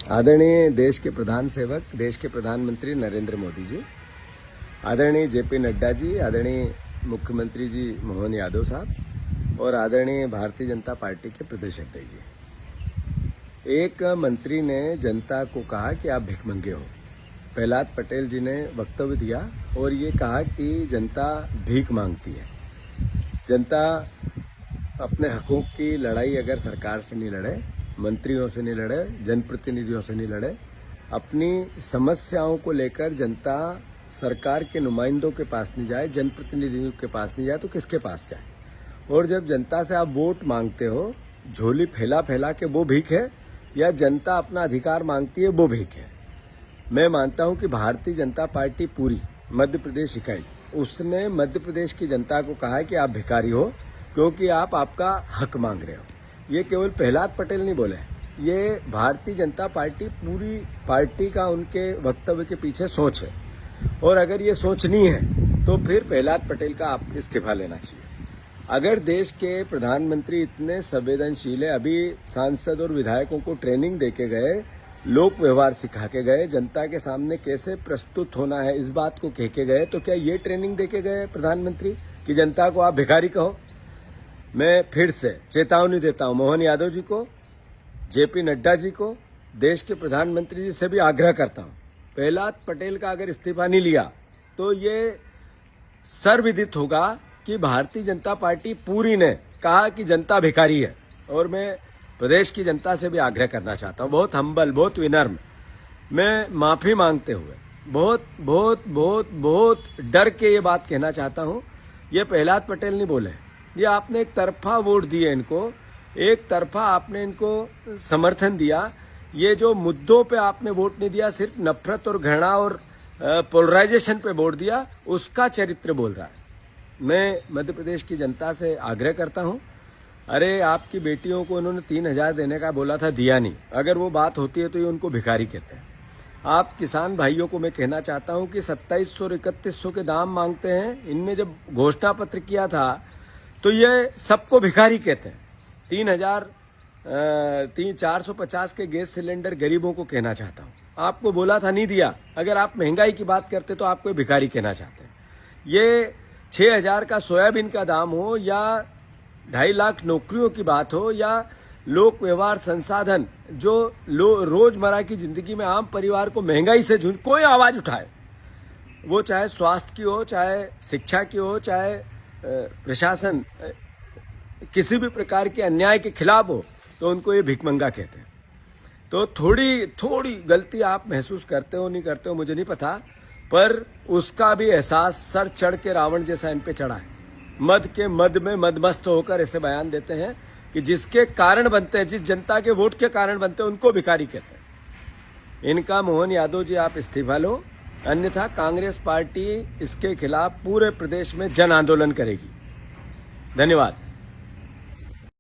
आदरणीय देश के प्रधान सेवक, देश के प्रधानमंत्री नरेंद्र मोदी जी, आदरणीय जेपी नड्डा जी, आदरणीय मुख्यमंत्री जी मोहन यादव साहब और आदरणीय भारतीय जनता पार्टी के प्रदेश अध्यक्ष जी। एक मंत्री ने जनता को कहा कि आप भिखमंगे हो। प्रहलाद पटेल जी ने वक्तव्य दिया और ये कहा कि जनता भीख मांगती है। जनता अपने हकों की लड़ाई अगर सरकार से नहीं लड़े, मंत्रियों से नहीं लड़े, जनप्रतिनिधियों से नहीं लड़े, अपनी समस्याओं को लेकर जनता सरकार के नुमाइंदों के पास नहीं जाए, जनप्रतिनिधियों के पास नहीं जाए तो किसके पास जाए? और जब जनता से आप वोट मांगते हो, झोली फैला फैला के वो भीख है या जनता अपना अधिकार मांगती है वो भीख है? मैं मानता हूं कि भारतीय जनता पार्टी पूरी मध्य प्रदेश इकाई, उसने मध्य प्रदेश की जनता को कहा है कि आप भिखारी हो क्योंकि आप आपका हक मांग रहे हो। ये केवल प्रहलाद पटेल नहीं बोले, ये भारतीय जनता पार्टी पूरी पार्टी का उनके वक्तव्य के पीछे सोच है। और अगर ये सोच नहीं है तो फिर प्रहलाद पटेल का आप इस्तीफा लेना चाहिए। अगर देश के प्रधानमंत्री इतने संवेदनशील है, अभी सांसद और विधायकों को ट्रेनिंग देके गए, लोक व्यवहार सिखा के गए, जनता के सामने कैसे प्रस्तुत होना है इस बात को कह के गए, तो क्या ये ट्रेनिंग देके गए प्रधानमंत्री कि जनता को आप भिखारी कहो? मैं फिर से चेतावनी देता हूं मोहन यादव जी को, जेपी नड्डा जी को, देश के प्रधानमंत्री जी से भी आग्रह करता हूं, प्रहलाद पटेल का अगर इस्तीफा नहीं लिया तो ये सर्वविदित होगा कि भारतीय जनता पार्टी पूरी ने कहा कि जनता भिखारी है। और मैं प्रदेश की जनता से भी आग्रह करना चाहता हूं, बहुत हम्बल, बहुत विनम्र, मैं माफी मांगते हुए बहुत बहुत बहुत बहुत डर के ये बात कहना चाहता हूं, ये प्रहलाद पटेल नहीं बोले, ये आपने एक तरफा वोट दिए इनको, एक तरफा आपने इनको समर्थन दिया। ये जो मुद्दों पे आपने वोट नहीं दिया, सिर्फ नफरत और घृणा और पोलराइजेशन पे वोट दिया, उसका चरित्र बोल रहा है। मैं मध्य प्रदेश की जनता से आग्रह करता हूं, अरे आपकी बेटियों को उन्होंने 3,000 देने का बोला था, दिया नहीं। अगर वो बात होती है तो ये उनको भिखारी कहते हैं। आप किसान भाइयों को मैं कहना चाहता हूं कि 2700 और 3100 के दाम मांगते हैं। इनने जब घोषणा पत्र किया था तो ये सबको भिखारी कहते हैं। 450 के गैस सिलेंडर गरीबों को कहना चाहता हूं, आपको बोला था, नहीं दिया। अगर आप महंगाई की बात करते तो आपको भिखारी कहना चाहते हैं। ये 6,000 का सोयाबीन का दाम हो या 2.5 लाख नौकरियों की बात हो या लोक व्यवहार संसाधन जो रोजमर्रा की जिंदगी में आम परिवार को महंगाई से जूझ, कोई आवाज उठाए, वो चाहे स्वास्थ्य की हो, चाहे शिक्षा की हो, चाहे प्रशासन किसी भी प्रकार के अन्याय के खिलाफ हो, तो उनको ये भिखमंगा कहते हैं। तो थोड़ी गलती आप महसूस करते हो, नहीं करते हो मुझे नहीं पता, पर उसका भी एहसास सर चढ़ के रावण जैसा इन पे चढ़ा है। मद के मद में मदमस्त होकर ऐसे बयान देते हैं कि जिसके कारण बनते हैं, जिस जनता के वोट के कारण बनते हैं, उनको भिखारी कहते हैं। इनका मोहन यादव जी आप इस्तीफा लो, अन्यथा कांग्रेस पार्टी इसके खिलाफ पूरे प्रदेश में जन आंदोलन करेगी। धन्यवाद।